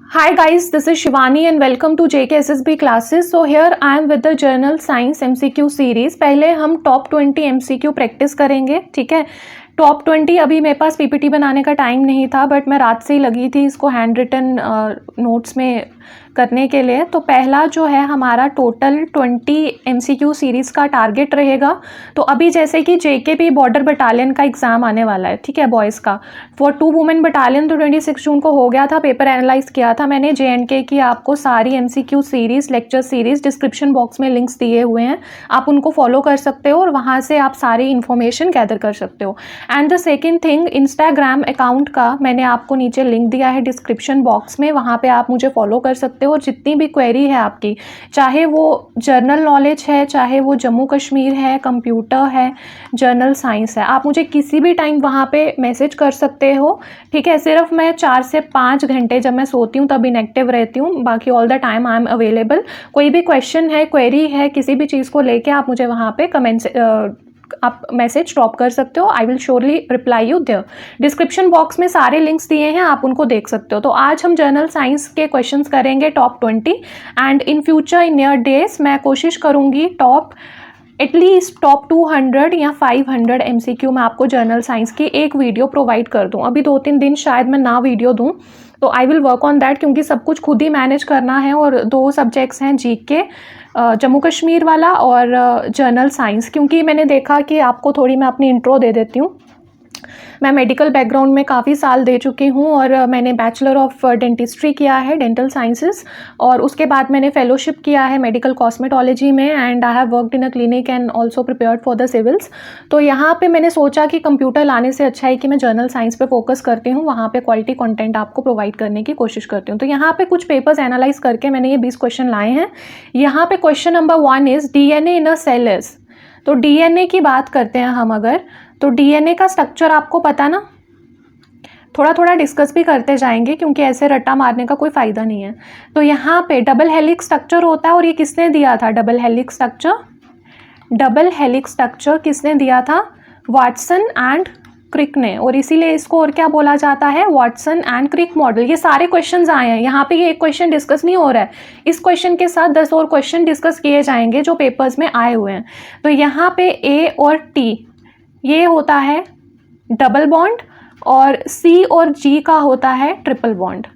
Hi guys, this is Shivani and welcome to JKSSB classes. So here I am with the Journal Science MCQ series. पहले हम top 20 MCQ practice करेंगे, ठीक है। Top 20 अभी मेरे पास PPT बनाने का टाइम नहीं था, बट मैं रात से ही लगी थी इसको हैंड रिटन नोट्स में करने के लिए। तो पहला जो है हमारा टोटल 20 MCQ सीरीज़ का टारगेट रहेगा। तो अभी जैसे कि JKP बॉर्डर बटालियन का एग्ज़ाम आने वाला है, ठीक है, बॉयज़ का। फॉर 2 वुमेन बटालियन तो 26 जून को हो गया था, पेपर एनालाइज किया था मैंने JNK की। आपको सारी MCQ series, lecture series description box में लिंक्स दिए हुए हैं, आप उनको फॉलो कर सकते हो और वहाँ से आप सारी इन्फॉर्मेशन गैदर कर सकते हो। And the second thing, Instagram account का मैंने आपको नीचे लिंक दिया है डिस्क्रिप्शन बॉक्स में, वहाँ पे आप मुझे फॉलो कर सकते हो। और जितनी भी क्वेरी है आपकी, चाहे वो जर्नल नॉलेज है, चाहे वो जम्मू कश्मीर है, कंप्यूटर है, जर्नल साइंस है, आप मुझे किसी भी टाइम वहाँ पे मैसेज कर सकते हो, ठीक है। सिर्फ मैं 4 से 5 घंटे जब मैं सोती हूँ तब इनएक्टिव रहती हूँ, बाकी all the time I am available. कोई भी क्वेश्चन है, क्वेरी है, किसी भी चीज़ को लेके आप मुझे वहाँ पे आप मैसेज ड्रॉप कर सकते हो। I will surely reply you there. Description box में सारे लिंक्स दिए हैं, आप उनको देख सकते हो। तो आज हम जर्नल साइंस के क्वेश्चंस करेंगे top 20 and in future in near days मैं कोशिश करूँगी एटलीस्ट टॉप 200 या 500 MCQ में आपको जर्नल साइंस की एक वीडियो प्रोवाइड कर दूँ। अभी 2-3 दिन शायद मैं ना वीडियो दूँ, तो I will work on that, क्योंकि सब कुछ खुद ही मैनेज करना है। और 2 सब्जेक्ट्स हैं, GK जम्मू कश्मीर वाला और जर्नल साइंस। क्योंकि मैंने देखा कि आपको थोड़ी मैं अपनी इंट्रो दे देती हूँ। मैं मेडिकल बैकग्राउंड में काफ़ी साल दे चुकी हूँ और मैंने बैचलर ऑफ डेंटिस्ट्री किया है, डेंटल साइंसेस, और उसके बाद मैंने फेलोशिप किया है मेडिकल कॉस्मेटोलॉजी में and I have worked in a clinic and also prepared for the civils. तो यहाँ पे मैंने सोचा कि कंप्यूटर लाने से अच्छा है कि मैं जर्नल साइंस पे फोकस करती हूँ, वहाँ पे क्वालिटी कंटेंट आपको प्रोवाइड करने की कोशिश करती हूँ। तो यहाँ पे कुछ पेपर्स एनालाइज करके मैंने ये 20 क्वेश्चन लाए हैं। यहाँ पे question number 1 is DNA in a cell is. तो DNA की बात करते हैं हम अगर, तो DNA का स्ट्रक्चर आपको पता ना, थोड़ा थोड़ा डिस्कस भी करते जाएंगे क्योंकि ऐसे रट्टा मारने का कोई फ़ायदा नहीं है। तो यहाँ पे डबल हेलिक्स स्ट्रक्चर होता है, और ये किसने दिया था double helix structure? Double helix structure किसने दिया था? वाटसन एंड क्रिक ने। और इसीलिए इसको और क्या बोला जाता है? Watson and Crick model. ये सारे क्वेश्चंस आए हैं यहाँ पे, ये एक क्वेश्चन डिस्कस नहीं हो रहा है, इस क्वेश्चन के साथ 10 और क्वेश्चन डिस्कस किए जाएंगे जो पेपर्स में आए हुए हैं। तो यहाँ पे A और T ये होता है डबल बॉन्ड, और C और G का होता है ट्रिपल बॉन्ड।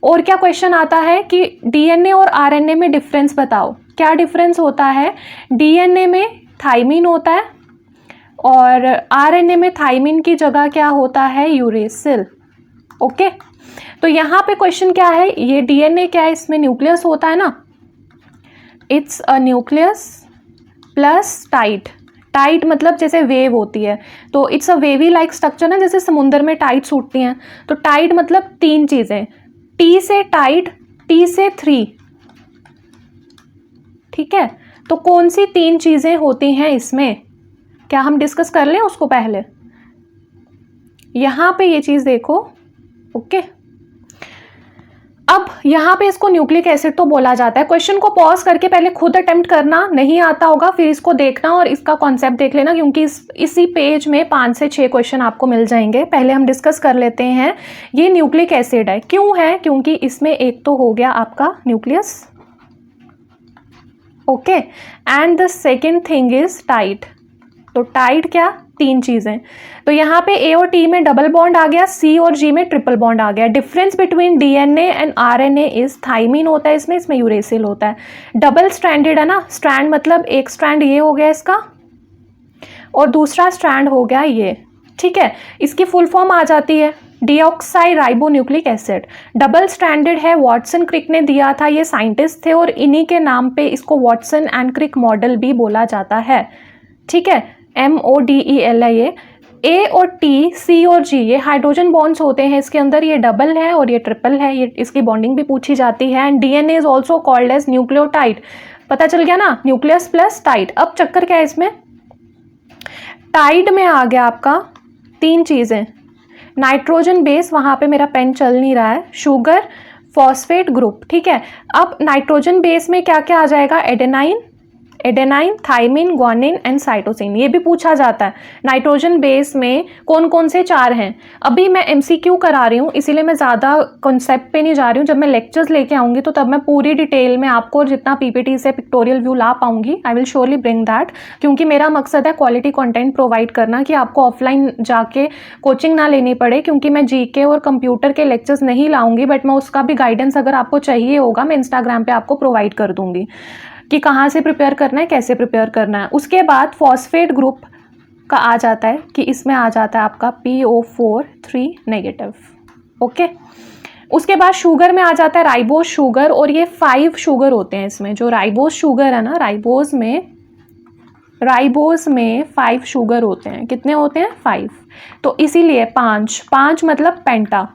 और क्या क्वेश्चन आता है कि DNA और RNA में डिफरेंस बताओ। क्या डिफरेंस होता है? DNA में थाइमिन होता है और RNA में थाइमिन की जगह क्या होता है? यूरेसिल। ओके, तो यहाँ पे क्वेश्चन क्या है? ये DNA क्या है? इसमें न्यूक्लियस होता है ना, it's a nucleus plus tide. Tide मतलब जैसे वेव होती है, तो it's a wavy like structure ना, जैसे समुंदर में टाइड्स उठती हैं। तो टाइड मतलब 3 चीज़ें, T से टाइड, T से 3, ठीक है। तो कौन सी 3 चीज़ें होती हैं इसमें? क्या हम डिस्कस कर लें उसको पहले? यहाँ पे ये चीज़ देखो, ओके। अब यहाँ पे इसको न्यूक्लिक एसिड तो बोला जाता है। क्वेश्चन को पॉज करके पहले खुद अटेम्प्ट करना, नहीं आता होगा फिर इसको देखना और इसका कॉन्सेप्ट देख लेना, क्योंकि इसी पेज में 5 से 6 क्वेश्चन आपको मिल जाएंगे। पहले हम डिस्कस कर लेते हैं, ये न्यूक्लिक एसिड है। क्यों है? क्योंकि इसमें एक तो हो गया आपका nucleus, okay, and the second thing is tied. तो टाइड क्या? 3 चीज़ें। तो यहाँ पे A और T में डबल बॉन्ड आ गया, C और G में ट्रिपल बॉन्ड आ गया। Difference between DNA and RNA is thymine होता है इसमें यूरेसिल होता है। डबल स्ट्रैंडेड है ना, स्ट्रैंड मतलब एक स्ट्रैंड ये हो गया इसका और दूसरा स्ट्रैंड हो गया ये, ठीक है। इसकी फुल फॉर्म आ जाती है डीऑक्साई राइबोन्यूक्लिक एसिड। डबल स्ट्रैंडेड है, वाटसन क्रिक ने दिया था, ये साइंटिस्ट थे और इन्हीं के नाम पे इसको वाटसन एंड क्रिक मॉडल भी बोला जाता है, ठीक है। MODEL है ये। A और T, C और G ये हाइड्रोजन बॉन्ड्स होते हैं इसके अंदर, ये डबल है और ये ट्रिपल है, ये इसकी बॉन्डिंग भी पूछी जाती है। And DNA is also called as nucleotide. पता चल गया ना, न्यूक्लियस प्लस टाइड। अब चक्कर क्या है इसमें? टाइड में आ गया आपका 3 चीज़ें, नाइट्रोजन बेस, वहाँ पे मेरा पेन चल नहीं रहा है, शुगर, फॉस्फेट ग्रुप, ठीक है। अब नाइट्रोजन बेस में क्या क्या आ जाएगा? Adenine, adenine, thymine, guanine and cytosine. ये भी पूछा जाता है नाइट्रोजन बेस में कौन कौन से 4 हैं। अभी मैं एमसीक्यू करा रही हूँ, इसीलिए मैं ज़्यादा कॉन्सेप्ट पे नहीं जा रही हूँ। जब मैं लेक्चर्स लेके आऊँगी तो तब मैं पूरी डिटेल में आपको जितना पीपीटी से पिक्टोरियल व्यू ला पाऊँगी, आई विल श्योरली ब्रिंग दैट, क्योंकि मेरा मकसद है क्वालिटी कंटेंट प्रोवाइड करना, कि आपको ऑफलाइन जाके कोचिंग ना लेनी पड़े, क्योंकि मैं जीके और कंप्यूटर के लेक्चर्स नहीं लाऊंगी, बट मैं उसका भी गाइडेंस अगर आपको चाहिए होगा मैं इंस्टाग्राम पे आपको प्रोवाइड कर दूंगी कि कहाँ से प्रिपेयर करना है, कैसे प्रिपेयर करना है। उसके बाद फॉस्फेट ग्रुप का आ जाता है कि इसमें आ जाता है आपका PO4 3 नेगेटिव। ओके, उसके बाद शुगर में आ जाता है राइबोज शुगर, और ये 5 शुगर होते हैं इसमें। जो राइबोज शुगर है ना, राइबोज में 5 शुगर होते हैं। कितने होते हैं? 5। तो इसीलिए 5 मतलब पेंटा।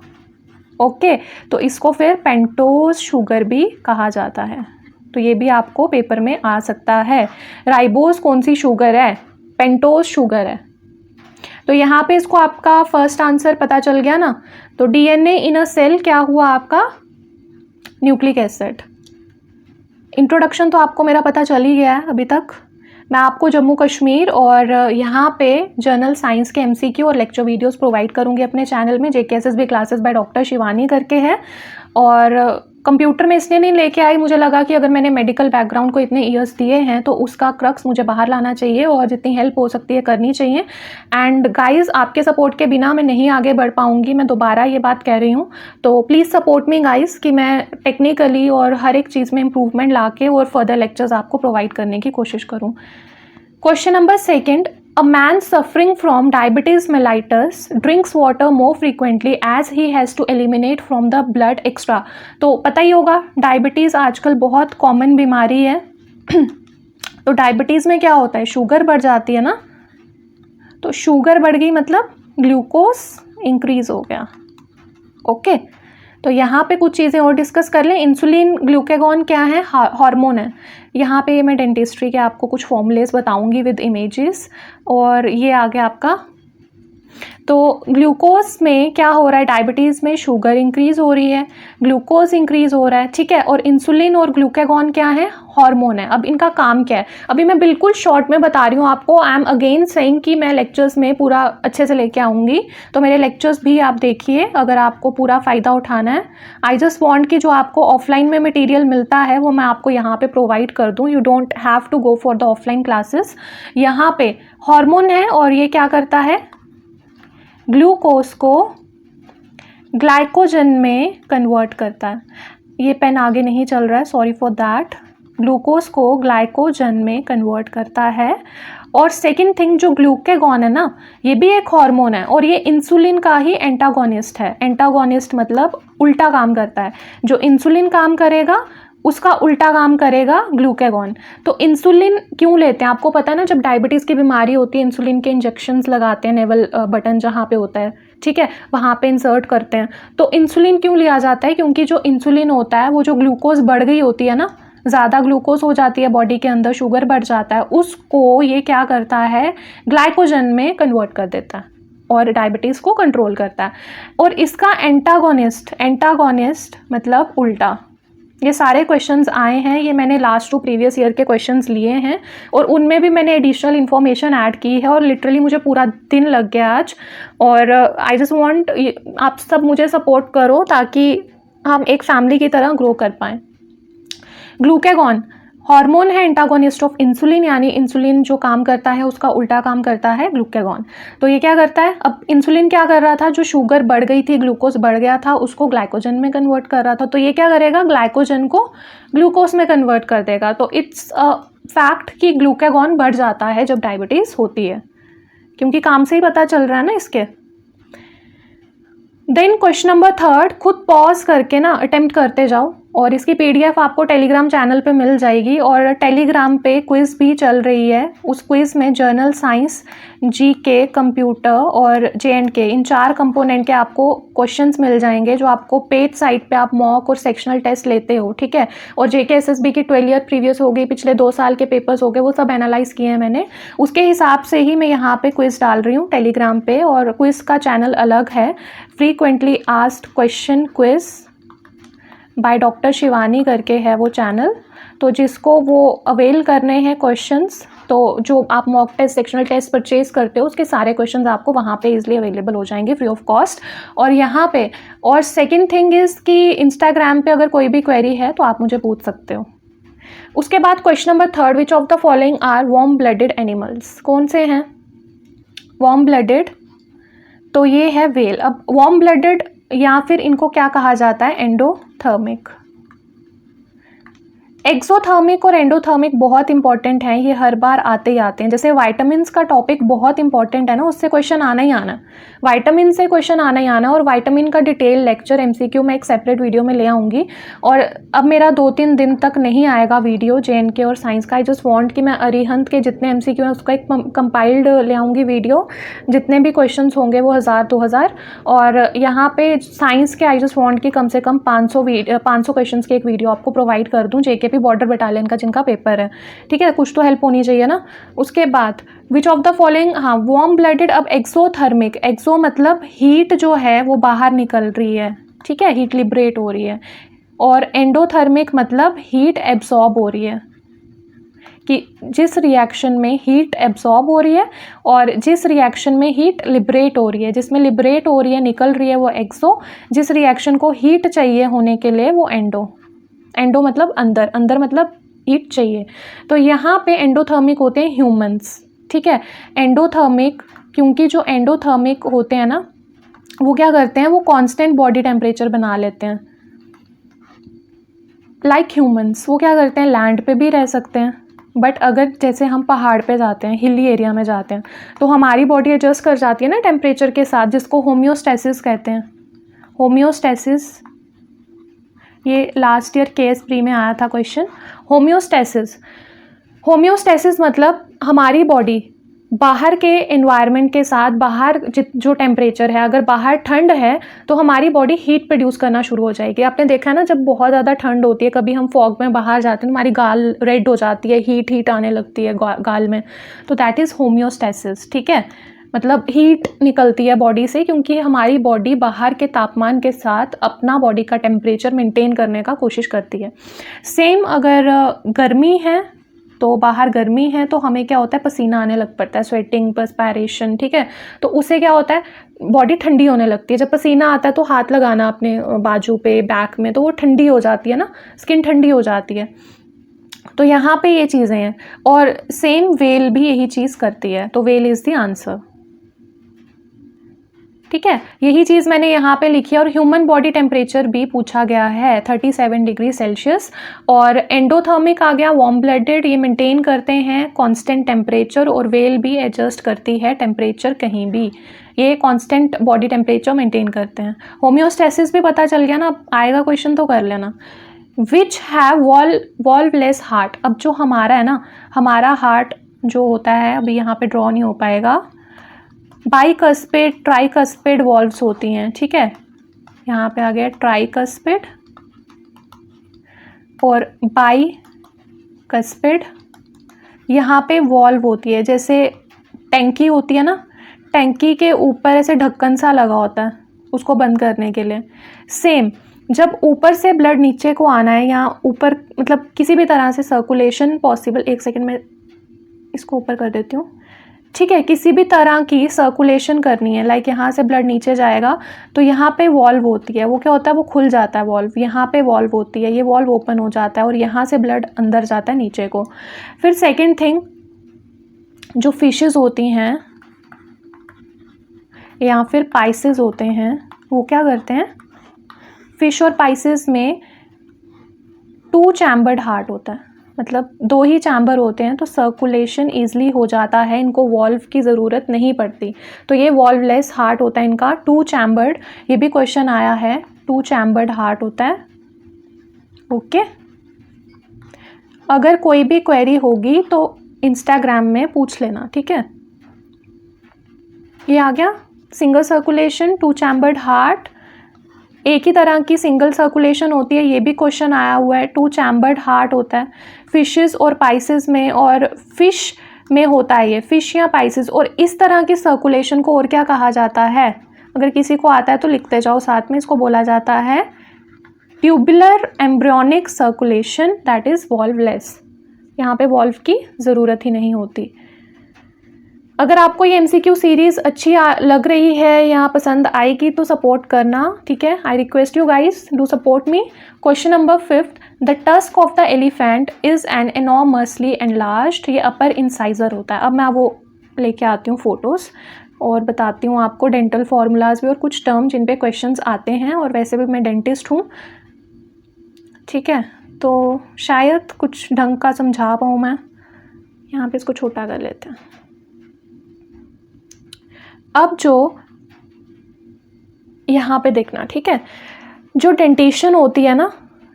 ओके, तो इसको फिर पेंटोज शुगर भी कहा जाता है। तो ये भी आपको पेपर में आ सकता है। राइबोज कौन सी शुगर है? पेंटोज शुगर है। तो यहाँ पे इसको आपका फर्स्ट आंसर पता चल गया ना। तो डीएनए इन अ सेल क्या हुआ आपका? Nucleic acid. इंट्रोडक्शन तो आपको मेरा पता चल ही गया है अभी तक। मैं आपको जम्मू कश्मीर और यहाँ पे जर्नल साइंस के एमसीक्यू और लेक्चर वीडियोस प्रोवाइड करूँगी अपने चैनल में। JKSSB classes bye doctor Shivani करके है। और कंप्यूटर में इसलिए नहीं लेके आई, मुझे लगा कि अगर मैंने मेडिकल बैकग्राउंड को इतने ईयर्स दिए हैं तो उसका क्रक्स मुझे बाहर लाना चाहिए, और जितनी हेल्प हो सकती है करनी चाहिए। एंड गाइज, आपके सपोर्ट के बिना मैं नहीं आगे बढ़ पाऊँगी, मैं दोबारा ये बात कह रही हूँ। तो प्लीज़ सपोर्ट मी गाइज, कि मैं टेक्निकली और हर एक चीज़ में इम्प्रूवमेंट ला के और फर्दर लेक्चर्स आपको प्रोवाइड करने की कोशिश करूँ। Question number 2, a man suffering from diabetes mellitus drinks water more frequently as he has to eliminate from the blood extra। तो पता ही होगा डायबिटीज़ आजकल बहुत कॉमन बीमारी है। तो डायबिटीज़ में क्या होता है? शुगर बढ़ जाती है ना। तो शुगर बढ़ गई मतलब ग्लूकोज इंक्रीज हो गया। ओके, तो यहाँ पे कुछ चीज़ें और डिस्कस कर लें। इंसुलिन ग्लूकागॉन क्या है? हार्मोन है। यहाँ पे मैं डेंटिस्ट्री के आपको कुछ फॉर्मूलेस बताऊंगी विद इमेजेस। और ये आ गया आपका। तो ग्लूकोज में क्या हो रहा है? डायबिटीज़ में शुगर इंक्रीज़ हो रही है, ग्लूकोज इंक्रीज़ हो रहा है, ठीक है। और इंसुलिन और ग्लूकागॉन क्या है? हार्मोन है। अब इनका काम क्या है? अभी मैं बिल्कुल शॉर्ट में बता रही हूँ आपको। आई एम अगेन सेइंग कि मैं लेक्चर्स में पूरा अच्छे से लेके आऊँगी, तो मेरे लेक्चर्स भी आप देखिए अगर आपको पूरा फ़ायदा उठाना है। आई जस्ट वॉन्ट कि जो आपको ऑफलाइन में मटीरियल मिलता है वो मैं आपको यहाँ पे प्रोवाइड कर दूँ। You don't have to go for the offline classes. यहाँ पे हार्मोन है और ये क्या करता है? ग्लूकोज को ग्लाइकोजन में कन्वर्ट करता है। ये पेन आगे नहीं चल रहा है, सॉरी फॉर दैट। ग्लूकोज को ग्लाइकोजन में कन्वर्ट करता है। और सेकंड थिंग, जो ग्लूकागॉन है ना, ये भी एक हार्मोन है और ये इंसुलिन का ही एंटागोनिस्ट है। एंटागोनिस्ट मतलब उल्टा काम करता है। जो इंसुलिन काम करेगा उसका उल्टा काम करेगा ग्लूकागॉन। तो इंसुलिन क्यों लेते हैं? आपको पता है ना, जब डायबिटीज़ की बीमारी होती है इंसुलिन के इंजेक्शंस लगाते हैं, नेवल बटन जहाँ पे होता है, ठीक है, वहाँ पे इंसर्ट करते हैं। तो इंसुलिन क्यों लिया जाता है? क्योंकि जो इंसुलिन होता है वो जो ग्लूकोज बढ़ गई होती है ना, ज़्यादा ग्लूकोज हो जाती है बॉडी के अंदर, शुगर बढ़ जाता है, उसको ये क्या करता है? ग्लाइकोजन में कन्वर्ट कर देता है और डायबिटीज़ को कंट्रोल करता है। और इसका एंटागोनिस्ट मतलब उल्टा। ये सारे क्वेश्चंस आए हैं, ये मैंने लास्ट 2 प्रीवियस ईयर के क्वेश्चंस लिए हैं और उनमें भी मैंने एडिशनल इन्फॉर्मेशन ऐड की है। और लिटरली मुझे पूरा दिन लग गया आज। और आई जस्ट वांट आप सब मुझे सपोर्ट करो ताकि हम एक फैमिली की तरह ग्रो कर पाएँ। ग्लूकागॉन हार्मोन है, एंटागोनिस्ट ऑफ इंसुलिन, यानी इंसुलिन जो काम करता है उसका उल्टा काम करता है ग्लूकागॉन। तो ये क्या करता है? अब इंसुलिन क्या कर रहा था? जो शुगर बढ़ गई थी, ग्लूकोज बढ़ गया था, उसको ग्लाइकोजन में कन्वर्ट कर रहा था। तो ये क्या करेगा? ग्लाइकोजन को ग्लूकोज में कन्वर्ट कर देगा। तो इट्स अ फैक्ट कि ग्लूकागॉन बढ़ जाता है जब डायबिटीज़ होती है, क्योंकि काम से ही पता चल रहा है ना इसके। देन क्वेश्चन नंबर 3, खुद पॉज करके ना अटेम्प्ट करते जाओ और इसकी पीडीएफ आपको टेलीग्राम चैनल पे मिल जाएगी। और टेलीग्राम पे क्विज़ भी चल रही है। उस क्विज़ में जर्नल साइंस, जीके, कंप्यूटर और JNK इन 4 कंपोनेंट के आपको क्वेश्चंस मिल जाएंगे, जो आपको पेड साइट पे आप मॉक और सेक्शनल टेस्ट लेते हो, ठीक है। और JKSSB की 12 ईयर प्रीवियस हो गई, पिछले 2 साल के पेपर्स हो गए, वो सब एनालाइज किए हैं मैंने। उसके हिसाब से ही मैं यहाँ पे क्विज़ डाल रही हूँ टेलीग्राम पे। और क्विज़ का चैनल अलग है, frequently asked question quiz bye doctor Shivani करके है वो चैनल। तो जिसको वो अवेल करने हैं क्वेश्चंस, तो जो आप mock test, sectional test purchase करते हो उसके सारे क्वेश्चंस आपको वहाँ पे इजीली अवेलेबल हो जाएंगे फ्री ऑफ कॉस्ट। और यहाँ पे और सेकंड थिंग इज़ कि इंस्टाग्राम पे अगर कोई भी क्वेरी है तो आप मुझे पूछ सकते हो। उसके बाद question number 3, which of the following are warm blooded animals? कौन से हैं वार्म ब्लडेड? तो ये है व्हेल। अब वार्म ब्लडेड या फिर इनको क्या कहा जाता है? एंडोथर्मिक। एक्सोथर्मिक और एंडोथर्मिक बहुत इंपॉर्टेंट हैं, ये हर बार आते ही आते हैं। जैसे वाइटामिन्स का टॉपिक बहुत इंपॉर्टेंट है ना, उससे क्वेश्चन आना ही आना, वाइटामिन से क्वेश्चन आना ही आना। और वाइटामिन का डिटेल लेक्चर एमसीक्यू में एक सेपरेट वीडियो में ले आऊँगी। और अब मेरा 2-3 दिन तक नहीं आएगा वीडियो जेएनके और साइंस का। आई जस्ट वांट कि मैं अरिहंत के जितने एमसीक्यू हैं उसका एक कंपाइल्ड ले आऊँगी वीडियो, जितने भी क्वेश्चन होंगे वो 1000-2000। और यहाँ पे साइंस के आई जस्ट वांट कि कम से कम 500 क्वेश्चन की एक वीडियो आपको प्रोवाइड कर दूँ, जेके बॉर्डर बटालियन का जिनका पेपर है, ठीक है, कुछ तो हेल्प होनी चाहिए ना। उसके बाद विच ऑफ द फॉलोइंग, हाँ वार्म ब्लडेड। अब एक्सोथर्मिक, एक्सो मतलब हीट जो है वो बाहर निकल रही है, ठीक है, हीट लिबरेट हो रही है। और एंडोथर्मिक मतलब हीट एब्सॉर्ब हो रही है, कि जिस रिएक्शन में हीट एब्सॉर्ब हो रही है और जिस रिएक्शन में हीट लिबरेट हो रही है, जिसमें लिबरेट हो रही है, निकल रही है, वो एक्सो। जिस रिएक्शन को हीट चाहिए होने के लिए वो एंडो। एंडो मतलब अंदर, अंदर मतलब हीट चाहिए। तो यहाँ पे एंडोथर्मिक होते हैं ह्यूमंस, ठीक है। एंडोथर्मिक, क्योंकि जो एंडोथर्मिक होते हैं ना वो क्या करते हैं, वो कांस्टेंट बॉडी टेम्परेचर बना लेते हैं लाइक ह्यूमंस। वो क्या करते हैं, लैंड पे भी रह सकते हैं, बट अगर जैसे हम पहाड़ पे जाते हैं, हिली एरिया में जाते हैं, तो हमारी बॉडी एडजस्ट कर जाती है ना टेम्परेचर के साथ, जिसको होम्योस्टेसिस कहते हैं। होम्योस्टेसिस, ये लास्ट ईयर केएस प्री में आया था क्वेश्चन। होम्योस्टेसिस, होम्योस्टेसिस मतलब हमारी बॉडी बाहर के एनवायरनमेंट के साथ, बाहर जो टेम्परेचर है, अगर बाहर ठंड है तो हमारी बॉडी हीट प्रोड्यूस करना शुरू हो जाएगी। आपने देखा है ना, जब बहुत ज़्यादा ठंड होती है, कभी हम फॉग में बाहर जाते हैं, हमारी गाल रेड हो जाती है, हीट आने लगती है गाल में, तो दैट इज़ होम्योस्टेसिस, ठीक है। मतलब हीट निकलती है बॉडी से, क्योंकि हमारी बॉडी बाहर के तापमान के साथ अपना बॉडी का टेम्परेचर मेंटेन करने का कोशिश करती है। सेम अगर गर्मी है तो बाहर गर्मी है तो हमें क्या होता है, पसीना आने लग पड़ता है, स्वेटिंग, पर्सपायरेशन, ठीक है। तो उससे क्या होता है, बॉडी ठंडी होने लगती है। जब पसीना आता है तो हाथ लगाना अपने बाजू पे, बैक में, तो वो ठंडी हो जाती है ना, स्किन ठंडी हो जाती है। तो यहाँ पे ये चीज़ें हैं। और सेम वेल भी यही चीज़ करती है, तो वेल इज़ द आंसर, ठीक है। यही चीज़ मैंने यहाँ पे लिखी है। और ह्यूमन बॉडी टेम्परेचर भी पूछा गया है 37 डिग्री सेल्सियस। और एंडोथर्मिक आ गया, वार्म ब्लडेड, ये मेंटेन करते हैं कांस्टेंट टेम्परेचर। और वेल भी एडजस्ट करती है टेम्परेचर कहीं भी, ये कांस्टेंट बॉडी टेम्परेचर मेंटेन करते हैं। होम्योस्टेसिस भी पता चल गया ना, आएगा क्वेश्चन तो कर लेना। Which have valveless heart. अब जो हमारा है ना, हमारा हार्ट जो होता है, अभी यहाँ पे ड्रॉ नहीं हो पाएगा, बाइकस्पिड, ट्राइकस्पिड वॉल्व्स होती हैं, ठीक है। यहाँ पे आ गया ट्राइकस्पिड और बाइकस्पिड। यहाँ पे वॉल्व होती है, जैसे टैंकी होती है ना, टैंकी के ऊपर ऐसे ढक्कन सा लगा होता है उसको बंद करने के लिए। सेम, जब ऊपर से ब्लड नीचे को आना है, या ऊपर मतलब किसी भी तरह से सर्कुलेशन पॉसिबल, एक सेकेंड में इसको ऊपर कर देती हूँ, ठीक है। किसी भी तरह की सर्कुलेशन करनी है, लाइक यहाँ से ब्लड नीचे जाएगा तो यहाँ पे वॉल्व होती है, वो क्या होता है, वो खुल जाता है वॉल्व, यहाँ पे वॉल्व होती है, ये वॉल्व ओपन हो जाता है और यहाँ से ब्लड अंदर जाता है नीचे को। फिर सेकंड थिंग, जो फिशेस होती हैं या फिर पाइसेस होते हैं, वो क्या करते हैं, फिश और पाइसेस में 2 चैम्बर्ड हार्ट होता है, मतलब 2 ही चैम्बर होते हैं, तो सर्कुलेशन ईजिली हो जाता है, इनको वॉल्व की ज़रूरत नहीं पड़ती। तो ये वॉल्वलेस हार्ट होता है इनका, 2 चैम्बर्ड। ये भी क्वेश्चन आया है, 2 चैम्बर्ड हार्ट होता है, ओके। अगर कोई भी क्वेरी होगी तो इंस्टाग्राम में पूछ लेना, ठीक है। ये आ गया सिंगल सर्कुलेशन, 2 चैम्बर्ड हार्ट। एक ही तरह की सिंगल सर्कुलेशन होती है, ये भी क्वेश्चन आया हुआ है, 2 चैम्बर्ड हार्ट होता है फिशेस और पाइसेस में, और फिश में होता है ये, फिश या पाइसेस। और इस तरह की सर्कुलेशन को और क्या कहा जाता है, अगर किसी को आता है तो लिखते जाओ साथ में, इसको बोला जाता है tubular embryonic circulation that is valveless, यहाँ पे वॉल्व की ज़रूरत ही नहीं होती। अगर आपको ये MCQ सीरीज़ अच्छी लग रही है या पसंद आएगी तो सपोर्ट करना, ठीक है। I request you guys do support me. Question number 5, the tusk of the elephant is an enormously enlarged, ये अपर इंसाइजर होता है। अब मैं वो लेके आती हूँ फ़ोटोज़ और बताती हूँ आपको डेंटल फार्मूलाज भी और कुछ टर्म जिन पे क्वेश्चंस आते हैं, और वैसे भी मैं डेंटिस्ट हूँ, ठीक है, तो शायद कुछ ढंग का समझा पाऊँ मैं। यहाँ पे इसको छोटा कर लेते हैं। अब जो यहाँ पे देखना, ठीक है, जो डेंटेशन होती है ना,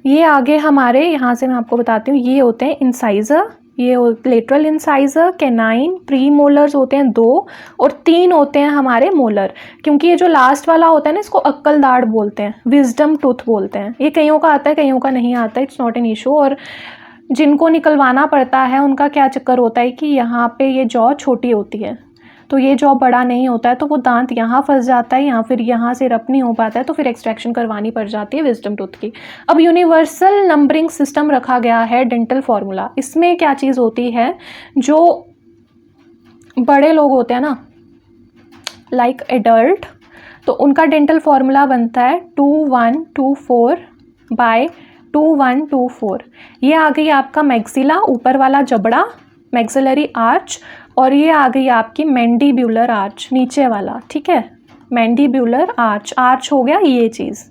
ये आगे हमारे यहाँ से मैं आपको बताती हूँ, ये होते हैं इंसाइज़र, ये lateral incisor, canine, pre molars होते हैं 2 और 3 होते हैं हमारे मोलर। क्योंकि ये जो लास्ट वाला होता है ना, इसको अक्ल दाढ़ बोलते हैं, विजडम टूथ बोलते हैं। ये कईयों का आता है, कईयों का नहीं आता, इट्स नॉट एन इशू। और जिनको निकलवाना पड़ता है उनका क्या चक्कर होता है कि यहाँ पे ये जॉ छोटी होती है, तो ये जॉ बड़ा नहीं होता है, तो वो दांत यहाँ फंस जाता है या फिर यहाँ से रप नहीं हो पाता है, तो फिर एक्सट्रैक्शन करवानी पड़ जाती है विजडम टूथ की। अब यूनिवर्सल नंबरिंग सिस्टम रखा गया है डेंटल फार्मूला। इसमें क्या चीज़ होती है, जो बड़े लोग होते हैं ना, लाइक एडल्ट, तो उनका डेंटल फार्मूला बनता है 2124 बाय 2124। ये आ गई आपका मैक्सिला, ऊपर वाला जबड़ा, मैक्सिलरी आर्च, और ये आ गई आपकी मैंडीब्यूलर आर्च, नीचे वाला, ठीक है, मैंडीब्यूलर आर्च। आर्च हो गया ये चीज़,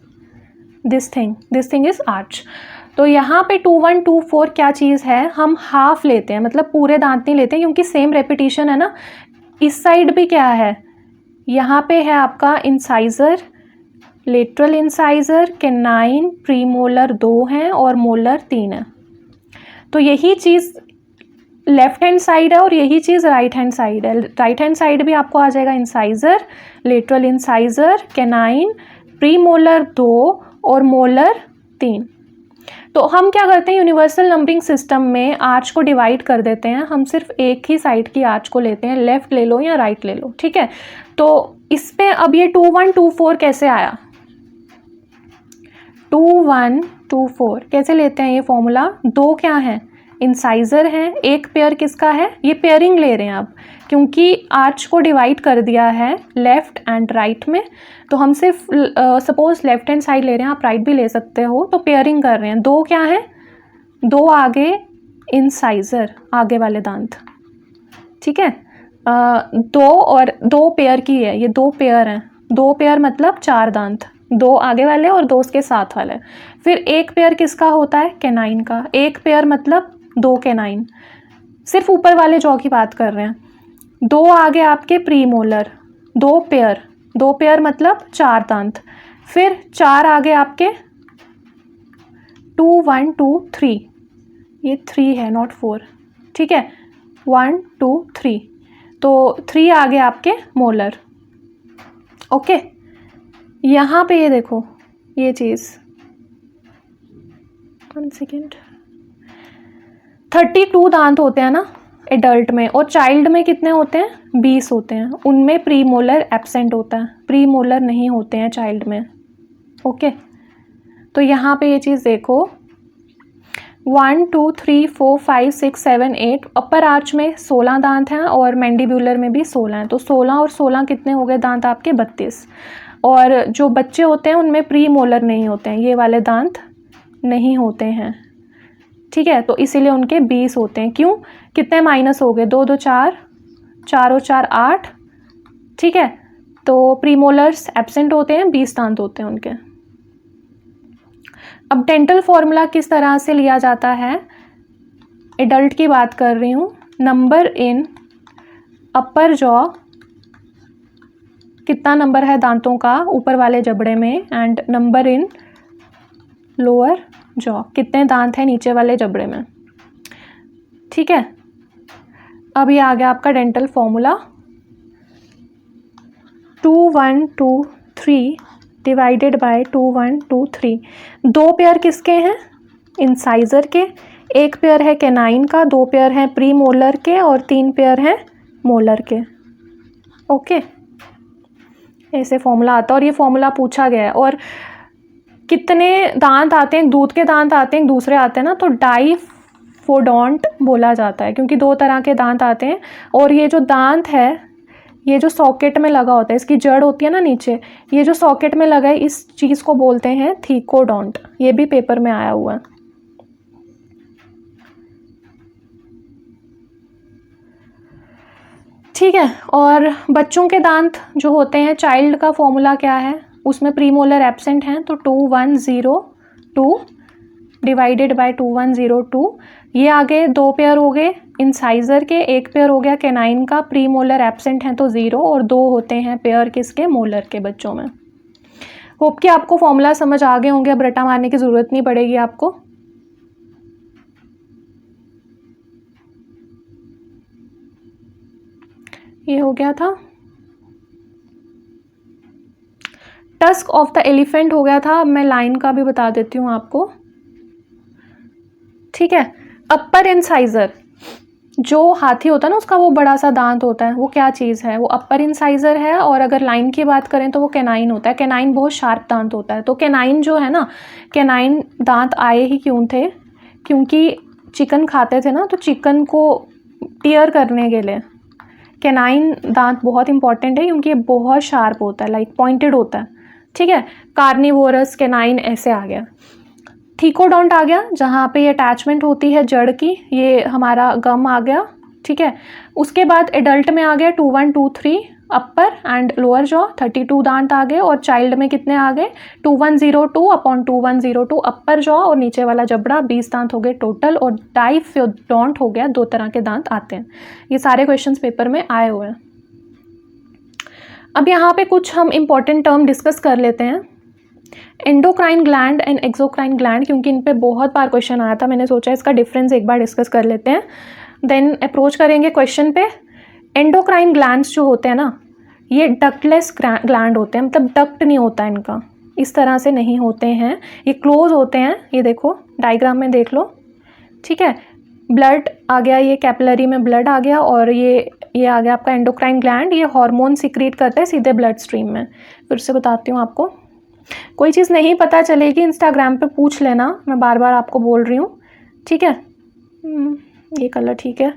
दिस थिंग इज आर्च। तो यहाँ पे 2124 क्या चीज़ है, हम हाफ लेते हैं, मतलब पूरे दांत नहीं लेते, क्योंकि सेम रेपिटेशन है ना। इस साइड भी क्या है, यहाँ पे है आपका incisor, lateral incisor, canine, premolar 2 हैं और मोलर 3 है। तो यही चीज़ लेफ्ट हैंड साइड है और यही चीज़ राइट हैंड साइड है। राइट हैंड साइड भी आपको आ जाएगा incisor, lateral incisor, canine, premolar 2 और मोलर 3। तो हम क्या करते हैं, यूनिवर्सल नंबरिंग सिस्टम में आर्च को डिवाइड कर देते हैं। हम सिर्फ एक ही साइड की आर्च को लेते हैं, लेफ़्ट ले लो या राइट ले लो, ठीक है। तो इस पे अब ये 2124 कैसे आया, 2124 कैसे लेते हैं, ये फॉर्मूला 2 क्या है, इंसाइज़र है, एक पेयर किसका है, ये पेयरिंग ले रहे हैं आप, क्योंकि आर्च को डिवाइड कर दिया है लेफ़्ट एंड राइट में। तो हम सिर्फ सपोज लेफ्ट हैंड साइड ले रहे हैं, आप राइट भी ले सकते हो, तो पेयरिंग कर रहे हैं। 2 क्या है, 2 आगे इंसाइज़र, आगे वाले दांत, ठीक है, 2 और 2 पेयर की है, ये 2 पेयर हैं, 2 पेयर मतलब 4 दांत, 2 आगे वाले और 2 उसके साथ वाले। फिर एक पेयर किसका होता है, कैनाइन का, एक पेयर मतलब 2 कैनाइन, सिर्फ ऊपर वाले जॉ की बात कर रहे हैं। 2 आगे आपके प्रीमोलर, 2 पेयर मतलब 4 दांत, फिर 4 आगे आपके 2 1 2 3, ये 3 है नॉट 4, ठीक है, 1 2 3, तो 3 आगे आपके मोलर, ओके। यहाँ पे ये देखो, ये चीज़ 1 सेकेंड, 32 दांत होते हैं ना एडल्ट में, और चाइल्ड में कितने होते हैं, 20 होते हैं। उनमें प्रीमोलर एब्सेंट होता है, प्रीमोलर नहीं होते हैं चाइल्ड में, ओके। तो यहाँ पे ये चीज़ देखो, 1 2 3 4 5 6 7 8, अपर आर्च में 16 दांत हैं और मैंडीब्यूलर में भी 16 हैं, तो 16 और 16 कितने हो गए दांत आपके, 32। और जो बच्चे होते हैं उनमें प्रीमोलर नहीं होते हैं, ये वाले दांत नहीं होते हैं, ठीक है, तो इसीलिए उनके 20 होते हैं। क्यों, कितने माइनस हो गए, 2 2 4, 4 और 4 8, ठीक है, तो प्रीमोलर्स एब्सेंट होते हैं, 20 दांत होते हैं उनके। अब डेंटल फॉर्मूला किस तरह से लिया जाता है, एडल्ट की बात कर रही हूँ, नंबर इन अपर जॉ, कितना नंबर है दांतों का ऊपर वाले जबड़े में, and number in lower jaw, कितने दांत हैं नीचे वाले जबड़े में, ठीक है। अब ये आ गया आपका dental formula, 2123 divided by 2123। 2 pair किसके हैं, इंसाइज़र के, एक पेयर है कैनाइन का, 2 पेयर हैं प्रीमोलर के और 3 पेयर हैं मोलर के, ओके। ऐसे फॉर्मूला आता है और ये फॉर्मूला पूछा गया है। और कितने दांत आते हैं, दूध के दांत आते हैं, दूसरे आते हैं ना, तो डाइफोडोंट बोला जाता है क्योंकि 2 तरह के दांत आते हैं। और ये जो दांत है, ये जो सॉकेट में लगा होता है, इसकी जड़ होती है ना नीचे, ये जो सॉकेट में लगा है इस चीज़ को बोलते हैं थीकोडोंट। ये भी पेपर में आया हुआ है। ठीक है, और बच्चों के दांत जो होते हैं, चाइल्ड का फॉर्मूला क्या है, उसमें प्रीमोलर एब्सेंट हैं तो 2102 डिवाइडेड बाय 2102। ये आगे 2 पेयर हो गए इंसाइजर के, 1 पेयर हो गया कैनाइन का। प्रीमोलर एब्सेंट हैं तो 0 और 2 होते हैं पेयर किसके, मोलर के बच्चों में। होप कि आपको फॉर्मूला समझ आ गए होंगे, अब रट्टा मारने की ज़रूरत नहीं पड़ेगी आपको। ये हो गया था। टस्क ऑफ द एलिफेंट हो गया था। अब मैं लाइन का भी बता देती हूँ आपको। ठीक है, अपर इंसाइजर, जो हाथी होता है ना उसका वो बड़ा सा दांत होता है, वो क्या चीज़ है, वो अपर इंसाइजर है। और अगर लाइन की बात करें तो वो कैनाइन होता है। कैनाइन बहुत शार्प दांत होता है। तो कैनाइन जो है ना, कैनाइन दांत आए ही क्यों थे, क्योंकि चिकन खाते थे ना, तो चिकन को टीयर करने के लिए कैनाइन दांत बहुत इंपॉर्टेंट है क्योंकि ये बहुत शार्प होता है, लाइक पॉइंटेड होता है। ठीक है, कार्निवोरस कैनाइन ऐसे आ गया। थीकोडोंट आ गया जहाँ पे ये अटैचमेंट होती है जड़ की, ये हमारा गम आ गया। ठीक है, उसके बाद एडल्ट में आ गया 2123 अपर एंड लोअर जॉ, 32 दांत आ गए। और चाइल्ड में कितने आ गए, 2102/2102 अपर जॉ और नीचे वाला जबड़ा, 20 दांत हो गए टोटल। और डाइफोडोंट हो गया, 2 तरह के दांत आते हैं। ये सारे क्वेश्चंस पेपर में आए हुए हैं। अब यहाँ पे कुछ हम इंपॉर्टेंट टर्म डिस्कस कर लेते हैं। Endocrine gland and exocrine gland, क्योंकि इन पे बहुत बार क्वेश्चन आया था, मैंने सोचा इसका डिफरेंस एक बार डिस्कस कर लेते हैं, देन अप्रोच करेंगे क्वेश्चन पे। एंडोक्राइन ग्लैंड्स जो होते हैं ना, ये डक्टलेस ग्लैंड होते हैं, मतलब डक्ट नहीं होता है इनका, इस तरह से नहीं होते हैं, ये क्लोज होते हैं। ये देखो डायग्राम में देख लो। ठीक है, ब्लड आ गया, ये कैपिलरी में ब्लड आ गया, और ये आ गया आपका एंडोक्राइन ग्लैंड। ये हार्मोन सिक्रीट करता है सीधे ब्लड स्ट्रीम में। फिर से बताती हूँ आपको, कोई चीज़ नहीं पता चलेगी इंस्टाग्राम पे पूछ लेना, मैं बार बार आपको बोल रही हूँ। ठीक है, ये कलर ठीक है।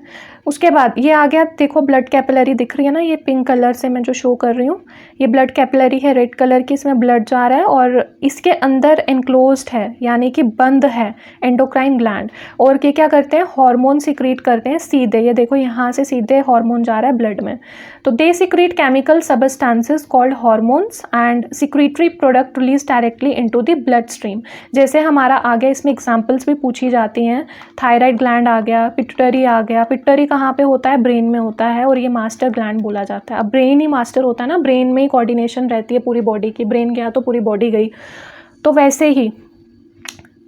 उसके बाद ये आ गया, देखो ब्लड कैपिलरी दिख रही है ना, ये पिंक कलर से मैं जो शो कर रही हूँ, ये ब्लड कैपिलरी है, रेड कलर की, इसमें ब्लड जा रहा है और इसके अंदर एनक्लोज्ड है, यानी कि बंद है एंडोक्राइन ग्लैंड। और ये क्या करते हैं, हार्मोन सिक्रीट करते हैं सीधे, ये देखो यहाँ से सीधे हार्मोन जा रहा है ब्लड में। तो they secrete chemical substances called hormones and secretory product release directly into the blood stream. जैसे हमारा आ गया, इसमें एग्जांपल्स भी पूछी जाती हैं। थायराइड ग्लैंड आ गया, पिट्यूटरी आ गया। पिट्यूटरी कहाँ पे होता है, ब्रेन में होता है, और ये मास्टर ग्लैंड बोला जाता है। अब ब्रेन ही मास्टर होता है ना, ब्रेन में ही कोऑर्डिनेशन रहती है पूरी बॉडी की, ब्रेन गया तो पूरी बॉडी गई। तो वैसे ही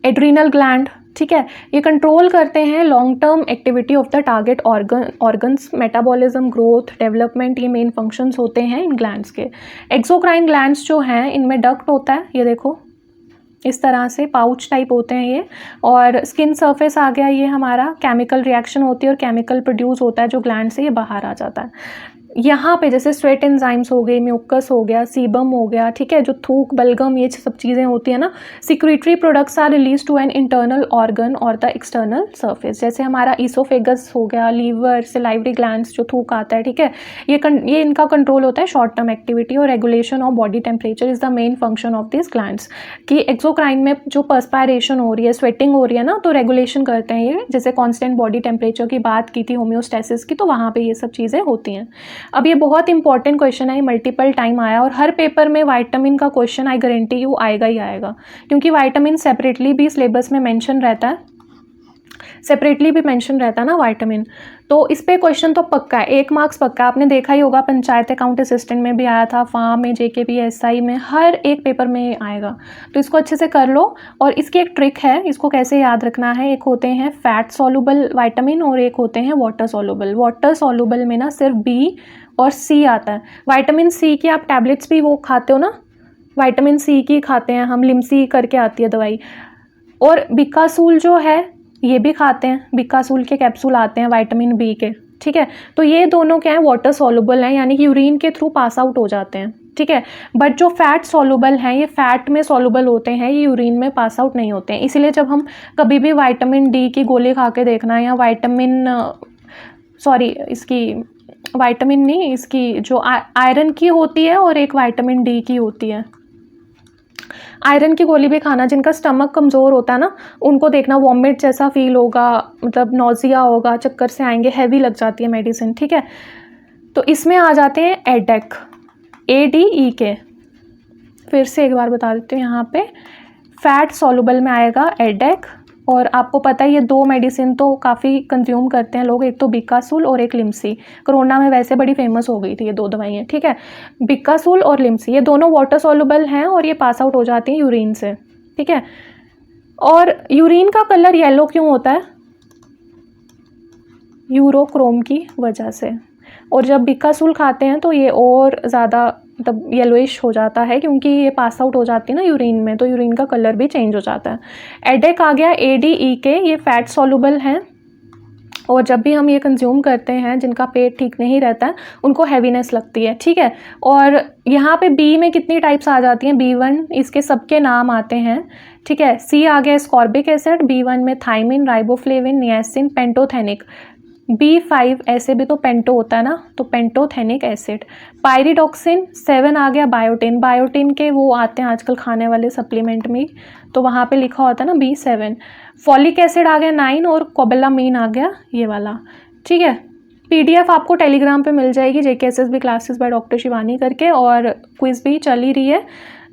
एड्रीनल ग्लैंड, ठीक है, ये कंट्रोल करते हैं long term activity of the target organs, metabolism, growth, development, ये मेन फंक्शंस होते हैं इन ग्लैंड्स के। एक्सोक्राइन ग्लैंड्स जो हैं, इनमें डक्ट होता है, ये देखो इस तरह से पाउच टाइप होते हैं ये। और स्किन सरफेस आ गया, ये हमारा केमिकल रिएक्शन होती है और केमिकल प्रोड्यूस होता है जो ग्लैंड से ये बाहर आ जाता है। यहाँ पे जैसे स्वेट एंजाइम्स हो गए, म्यूकस हो गया, सीबम हो गया, ठीक है, जो थूक, बलगम, ये सब चीज़ें होती है ना, secretory products are release to an internal organ और द एक्सटर्नल सरफेस। जैसे हमारा ईसोफेगस हो गया, लीवर, सिलाइवरी ग्लैंड्स, जो थूक आता है, ठीक है, ये इनका कंट्रोल होता है शॉर्ट टर्म एक्टिविटी, और regulation of body temperature is the main function of this glands. कि एक्सोक्राइन में जो पर्सपायरेशन हो रही है, स्वेटिंग हो रही है ना, तो रेगुलेशन करते हैं ये। जैसे कॉन्स्टेंट बॉडी टेम्परेचर की बात की थी, होम्योस्टेसिस की, तो वहाँ पर ये सब चीज़ें होती हैं। अब ये बहुत इंपॉर्टेंट क्वेश्चन है, मल्टीपल टाइम आया, और हर पेपर में विटामिन का क्वेश्चन आई गारंटी यू आएगा ही आएगा, क्योंकि विटामिन सेपरेटली भी सिलेबस में मेंशन रहता है, सेपरेटली भी मेंशन रहता है ना विटामिन। तो इस पे क्वेश्चन तो पक्का है, 1 मार्क्स पक्का। आपने देखा ही होगा, पंचायत अकाउंट असिस्टेंट में भी आया था, फार्म में, जेकेपी, एसआई में, हर एक पेपर में आएगा। तो इसको अच्छे से कर लो। और इसकी एक ट्रिक है, इसको कैसे याद रखना है। एक होते हैं फैट सॉल्युबल विटामिन और एक होते हैं वाटर सॉल्युबल। वाटर सॉल्युबल में ना सिर्फ बी और सी आता है। विटामिन सी की आप टैबलेट्स भी वो खाते हो ना, विटामिन सी की खाते हैं हम, लिमसी करके आती है दवाई। और बिकासूल जो है ये भी खाते हैं, बिकासूल के कैप्सूल आते हैं विटामिन बी के, ठीक है। तो ये दोनों क्या है, वाटर सॉल्युबल हैं, यानी कि यूरिन के थ्रू पास आउट हो जाते हैं, ठीक है। बट जो फैट सॉल्युबल हैं, ये फैट में सॉल्युबल होते हैं, ये यूरिन में पास आउट नहीं होते हैं। इसीलिए जब हम कभी भी विटामिन डी की गोली खा के देखना है, या विटामिन नहीं, इसकी जो आयरन की होती है और एक विटामिन डी की होती है, आयरन की गोली भी खाना, जिनका स्टमक कमज़ोर होता है ना, उनको देखना वॉमिट जैसा फील होगा, मतलब नॉजिया होगा, चक्कर से आएंगे, हैवी लग जाती है मेडिसिन, ठीक है। तो इसमें आ जाते हैं एडेक, ADEK। फिर से एक बार बता देती हूँ, यहाँ पे फैट सॉल्युबल में आएगा एडेक, और आपको पता है ये दो मेडिसिन तो काफ़ी कंज्यूम करते हैं लोग, एक तो बिकासूल और एक लिम्सी। कोरोना में वैसे बड़ी फेमस हो गई थी ये दो दवाइयाँ, ठीक है। बिकासूल और लिम्सी, ये दोनों वाटर सॉल्युबल हैं और ये पास आउट हो जाती हैं यूरिन से, ठीक है। और यूरिन का कलर येलो क्यों होता है? यूरोक्रोम की वजह से। और जब बिकासूल खाते हैं तो ये और ज़्यादा मतलब येलोइश हो जाता है, क्योंकि ये पास आउट हो जाती है ना यूरिन में, तो यूरिन का कलर भी चेंज हो जाता है। एडेक आ गया ADEK, ये फैट सॉल्युबल हैं, और जब भी हम ये कंज्यूम करते हैं, जिनका पेट ठीक नहीं रहता है उनको हैवीनेस लगती है, ठीक है। और यहाँ पे बी में कितनी टाइप्स आ जाती हैं, B1, इसके सबके नाम आते हैं, ठीक है। C आ गया स्कॉर्बिक एसिड, B1 में thymine, riboflavin, niacin, pantothenic. B5 ऐसे भी तो पेंटो होता है ना, तो पेंटोथेनिक एसिड। पायरिडॉक्सिन 7 आ गया बायोटिन, बायोटिन के वो आते हैं आजकल खाने वाले सप्लीमेंट में, तो वहाँ पे लिखा होता है ना B7। फॉलिक एसिड आ गया 9, और कोबेलामीन आ गया ये वाला, ठीक है। PDF आपको टेलीग्राम पे मिल जाएगी, JKSSB classes bye doctor Shivani करके, और क्विज भी चल ही रही है।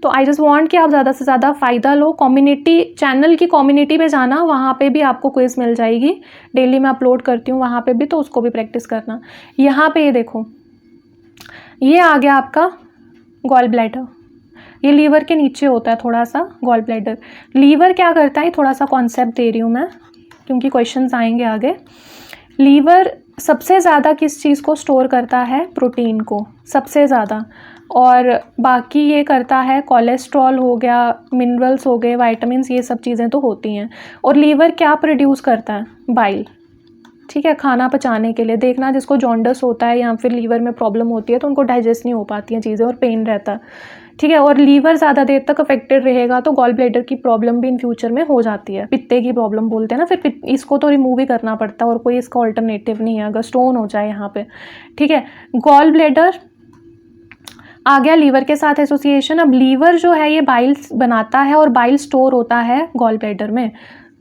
तो आई जस्ट वांट कि आप ज़्यादा से ज़्यादा फ़ायदा लो। कम्युनिटी चैनल की कम्युनिटी पे जाना, वहाँ पे भी आपको क्विज मिल जाएगी, डेली मैं अपलोड करती हूँ वहाँ पे भी, तो उसको भी प्रैक्टिस करना। यहाँ पे ये देखो, ये आ गया आपका गॉल ब्लैडर, ये लीवर के नीचे होता है थोड़ा सा गॉल ब्लैडर। लीवर क्या करता है, थोड़ा सा कॉन्सेप्ट दे रही हूँ मैं, क्योंकि क्वेश्चंस आएंगे आगे। लीवर सबसे ज़्यादा किस चीज़ को स्टोर करता है? प्रोटीन को सबसे ज़्यादा, और बाकी ये करता है कोलेस्ट्रॉल हो गया, मिनरल्स हो गए, विटामिन्स, ये सब चीज़ें तो होती हैं। और लीवर क्या प्रोड्यूस करता है? बाइल, ठीक है, खाना पचाने के लिए। देखना जिसको जॉन्डस होता है या फिर लीवर में प्रॉब्लम होती है तो उनको डाइजेस्ट नहीं हो पाती हैं चीज़ें और पेन रहता है, ठीक है। और लीवर ज़्यादा देर तक अफेक्टेड रहेगा तो गॉल ब्लैडर की प्रॉब्लम भी इन फ्यूचर में हो जाती है। पित्ते की प्रॉब्लम बोलते हैं ना, फिर इसको तो रिमूव ही करना पड़ता है और कोई इसका ऑल्टरनेटिव नहीं है अगर स्टोन हो जाए यहाँ पे, ठीक है। गॉल ब्लैडर आ गया लीवर के साथ एसोसिएशन। अब लीवर जो है ये बाइल बनाता है और बाइल स्टोर होता है गॉल ब्लैडर में।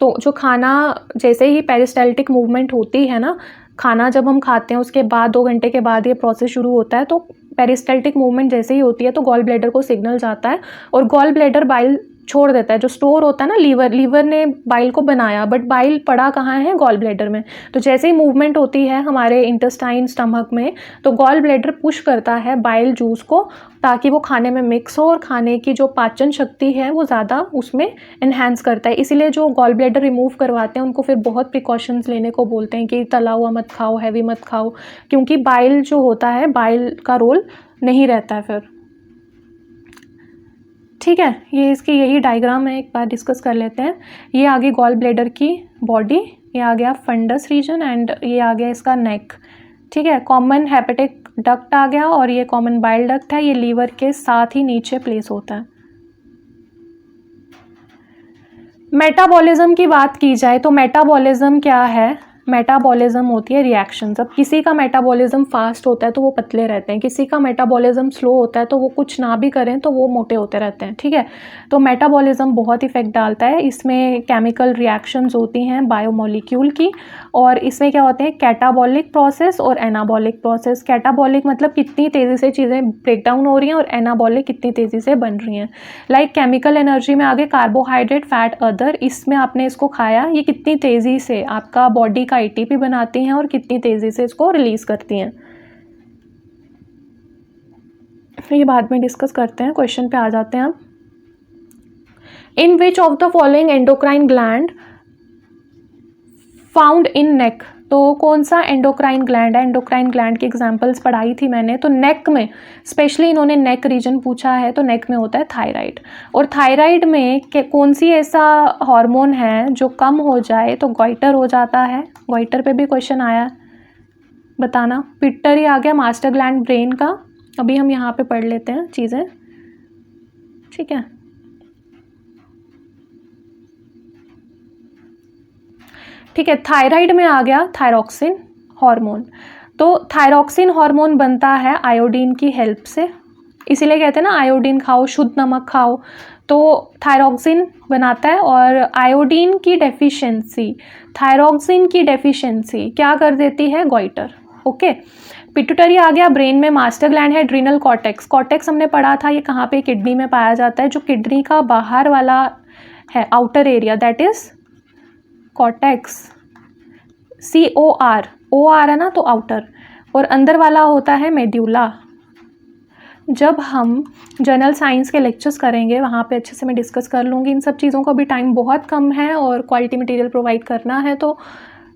तो जो खाना, जैसे ही पेरिस्टाल्टिक मूवमेंट होती है ना, खाना जब हम खाते हैं उसके बाद 2 घंटे के बाद ये प्रोसेस शुरू होता है, तो पेरिस्टाल्टिक मूवमेंट जैसे ही होती है तो गॉल ब्लैडर को सिग्नल जाता है और गॉल ब्लैडर बाइल छोड़ देता है। जो स्टोर होता है ना, लीवर ने बाइल को बनाया, बट बाइल पड़ा कहाँ है? गॉल ब्लैडर में। तो जैसे ही मूवमेंट होती है हमारे इंटेस्टाइन स्टमक में, तो गॉल ब्लैडर पुश करता है बाइल जूस को, ताकि वो खाने में मिक्स हो और खाने की जो पाचन शक्ति है वो ज़्यादा उसमें इन्हेंस करता है। इसीलिए जो गॉल ब्लैडर रिमूव करवाते हैं उनको फिर बहुत प्रिकॉशंस लेने को बोलते हैं कि तला हुआ मत खाओ, हैवी मत खाओ, क्योंकि बाइल जो होता है, बाइल का रोल नहीं रहता है फिर, ठीक है। ये इसकी यही डायग्राम है, एक बार डिस्कस कर लेते हैं। ये आ गई गॉल ब्लैडर की बॉडी, ये आ गया फंडस रीजन, एंड ये आ गया इसका नेक, ठीक है। कॉमन हेपेटिक डक्ट आ गया और ये कॉमन बाइल डक्ट है, ये लीवर के साथ ही नीचे प्लेस होता है। मेटाबॉलिज्म की बात की जाए तो मेटाबॉलिज्म क्या है? मेटाबॉलिज्म होती है रिएक्शंस। अब किसी का मेटाबॉलिज्म फास्ट होता है तो वो पतले रहते हैं, किसी का मेटाबॉलिज्म स्लो होता है तो वो कुछ ना भी करें तो वो मोटे होते रहते हैं, ठीक है। तो मेटाबॉलिज्म बहुत इफेक्ट डालता है, इसमें केमिकल रिएक्शंस होती हैं बायोमोलिक्यूल की, और इसमें क्या होते हैं? कैटाबॉलिक प्रोसेस और एनाबॉलिक प्रोसेस। कैटाबॉलिक मतलब कितनी तेज़ी से चीज़ें ब्रेक डाउन हो रही हैं, और एनाबॉलिक कितनी तेज़ी से बन रही हैं। लाइक केमिकल एनर्जी में आगे कार्बोहाइड्रेट, फैट, अदर, इसमें आपने इसको खाया, ये कितनी तेज़ी से आपका बॉडी का ATP बनाती हैं और कितनी तेज़ी से इसको रिलीज़ करती हैं, ये बाद में डिस्कस करते हैं। क्वेश्चन पे आ जाते हैं हम। In which of the following endocrine gland found in neck? तो कौन सा एंडोक्राइन ग्लैंड है? एंडोक्राइन ग्लैंड की एग्जांपल्स पढ़ाई थी मैंने, तो नेक में स्पेशली इन्होंने नेक रीजन पूछा है, तो नेक में होता है थायराइड। और थायराइड में कौन सी ऐसा हार्मोन है जो कम हो जाए तो गॉइटर हो जाता है? गॉइटर पे भी क्वेश्चन आया, बताना। पिट्यूटरी आ गया, मास्टर ग्लैंड ब्रेन का, अभी हम यहाँ पे पढ़ लेते हैं चीज़ें, ठीक है। ठीक है, थायराइड में आ गया थायरॉक्सिन हार्मोन। तो थायरॉक्सिन हार्मोन बनता है आयोडीन की हेल्प से, इसीलिए कहते हैं ना आयोडीन खाओ, शुद्ध नमक खाओ। तो थायरॉक्सिन बनाता है और आयोडीन की डेफिशिएंसी, थायरॉक्सिन की डेफिशिएंसी क्या कर देती है, गॉइटर। ओके, पिट्यूटरी आ गया, ब्रेन में मास्टर ग्लैंड है, एड्रिनल कॉर्टेक्स। कॉर्टेक्स हमने पढ़ा था, ये कहाँ पे, किडनी में पाया जाता है, जो किडनी का बाहर वाला है outer area, that is cortex, COR, OR है ना तो आउटर, और अंदर वाला होता है मेड्यूला। जब हम जनरल साइंस के लेक्चर्स करेंगे वहाँ पे अच्छे से मैं डिस्कस कर लूँगी इन सब चीज़ों को, अभी टाइम बहुत कम है और क्वालिटी मटेरियल प्रोवाइड करना है तो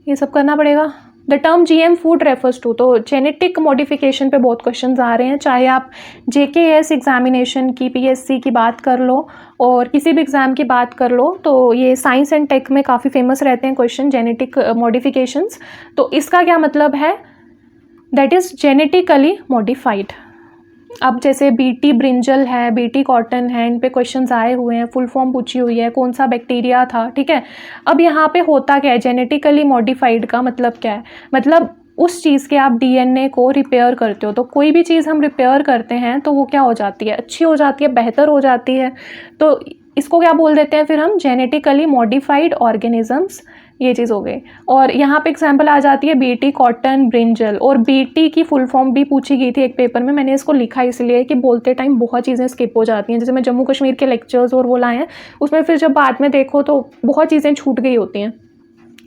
ये सब करना पड़ेगा। The term GM food refers to, तो जेनेटिक मॉडिफिकेशन पे बहुत क्वेश्चंस आ रहे हैं, चाहे आप JKS एग्जामिनेशन की, PSC की बात कर लो और किसी भी एग्ज़ाम की बात कर लो, तो ये साइंस एंड टेक में काफ़ी फेमस रहते हैं क्वेश्चन, जेनेटिक मॉडिफिकेशंस। तो इसका क्या मतलब है, दैट इज़ जेनेटिकली मॉडिफाइड। अब जैसे BT ब्रिंजल है, BT कॉटन है, इन पे क्वेश्चंस आए हुए हैं, फुल फॉर्म पूछी हुई है, कौन सा बैक्टीरिया था, ठीक है। अब यहाँ पे होता क्या है, जेनेटिकली मॉडिफाइड का मतलब क्या है, मतलब उस चीज़ के आप DNA को रिपेयर करते हो। तो कोई भी चीज़ हम रिपेयर करते हैं तो वो क्या हो जाती है, अच्छी हो जाती है, बेहतर हो जाती है। तो इसको क्या बोल देते हैं फिर हम, जेनेटिकली मॉडिफाइड ऑर्गेनिजम्स, ये चीज़ हो गई। और यहाँ पे एग्जांपल आ जाती है BT कॉटन ब्रिंजल, और BT की फुल फॉर्म भी पूछी गई थी एक पेपर में, मैंने इसको लिखा इसलिए कि बोलते टाइम बहुत चीज़ें स्किप हो जाती हैं, जैसे मैं जम्मू कश्मीर के लेक्चर्स और वो लाए हैं, उसमें फिर जब बाद में देखो तो बहुत चीज़ें छूट गई होती हैं,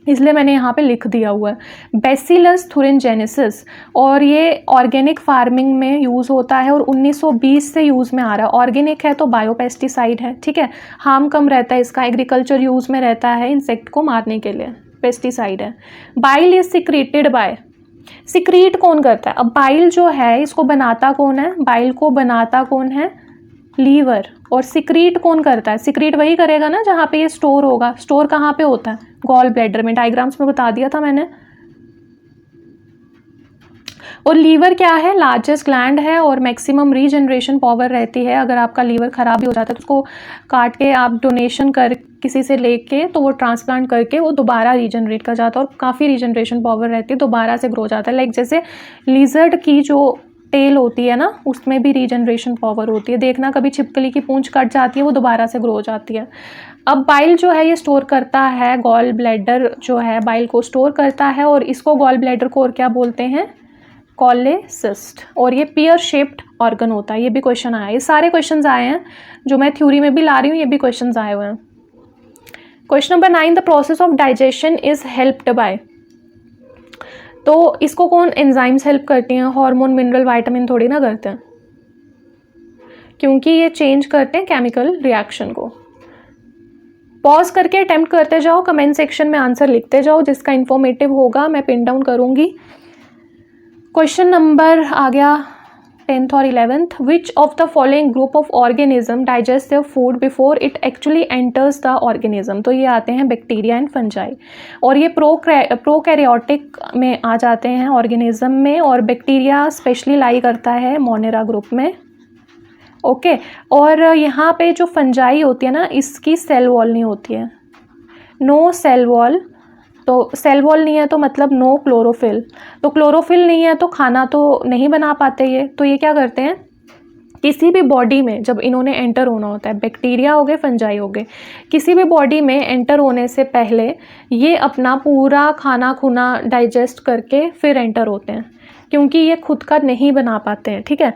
इसलिए मैंने यहाँ पे लिख दिया हुआ है। बैसिलस थुरिनजेनेसिस, और ये ऑर्गेनिक फार्मिंग में यूज़ होता है और 1920 से यूज़ में आ रहा है। ऑर्गेनिक है तो बायोपेस्टिसाइड है, ठीक है, हार्म कम रहता है इसका, एग्रीकल्चर यूज़ में रहता है इंसेक्ट को मारने के लिए, पेस्टिसाइड है। Bile is secreted by, secrete कौन करता है, अब बाइल जो है इसको बनाता कौन है, बाइल को बनाता कौन है, लीवर। और सिक्रीट कौन करता है, सिक्रीट वही करेगा ना जहाँ पे ये स्टोर होगा, स्टोर कहाँ पे होता है, गॉल ब्लैडर में, डायग्राम्स में बता दिया था मैंने। और लीवर क्या है, लार्जेस्ट ग्लैंड है और मैक्सिमम रीजनरेशन पावर रहती है। अगर आपका लीवर ख़राब भी हो जाता है तो उसको काट के आप डोनेशन कर किसी से लेके, तो वो ट्रांसप्लांट करके वो दोबारा रीजनरेट कर जाता है और काफ़ी रीजनरेशन पावर रहती है, दोबारा से ग्रो जाता है। लाइक जैसे लिजर्ड की जो टेल होती है ना, उसमें भी रीजनरेशन पावर होती है, देखना कभी छिपकली की पूंछ कट जाती है वो दोबारा से ग्रो हो जाती है। अब बाइल जो है ये स्टोर करता है, गॉल ब्लैडर जो है बाइल को स्टोर करता है, और इसको गॉल ब्लैडर को और क्या बोलते हैं, कॉलेसिस्ट। और ये पियर शेप्ड ऑर्गन होता है, ये भी क्वेश्चन आया है, ये सारे क्वेश्चंस आए हैं जो मैं थ्योरी में भी ला रही हूँ, ये भी क्वेश्चंस आए हुए हैं। Question number 9, the process of digestion is helped bye, तो इसको कौन, एंजाइम्स हेल्प करती हैं, हार्मोन मिनरल विटामिन थोड़ी ना करते हैं, क्योंकि ये चेंज करते हैं केमिकल रिएक्शन को। पॉज करके अटेम्प्ट करते जाओ, कमेंट सेक्शन में आंसर लिखते जाओ, जिसका इन्फॉर्मेटिव होगा मैं पिन डाउन करूंगी। क्वेश्चन नंबर आ गया 10th और 11th, which of the following group of organism digest their food before it actually enters the organism, तो ये आते हैं बैक्टीरिया एंड फंजाई, और ये प्रोकैरियोटिक में आ जाते हैं ऑर्गेनिज्म में, और बैक्टीरिया स्पेशली लाई करता है मोनेरा ग्रुप में। ओके, और यहाँ पे जो फंजाई होती है ना, इसकी सेल वॉल नहीं होती है, नो सेल वॉल, तो सेल वॉल नहीं है तो मतलब नो क्लोरोफिल, तो क्लोरोफिल नहीं है तो खाना तो नहीं बना पाते ये। तो ये क्या करते हैं, किसी भी बॉडी में जब इन्होंने एंटर होना होता है, बैक्टीरिया हो गए फंजाई हो गए, किसी भी बॉडी में एंटर होने से पहले ये अपना पूरा खाना खुना डाइजेस्ट करके फिर एंटर होते हैं, क्योंकि ये खुद का नहीं बना पाते हैं, ठीक है।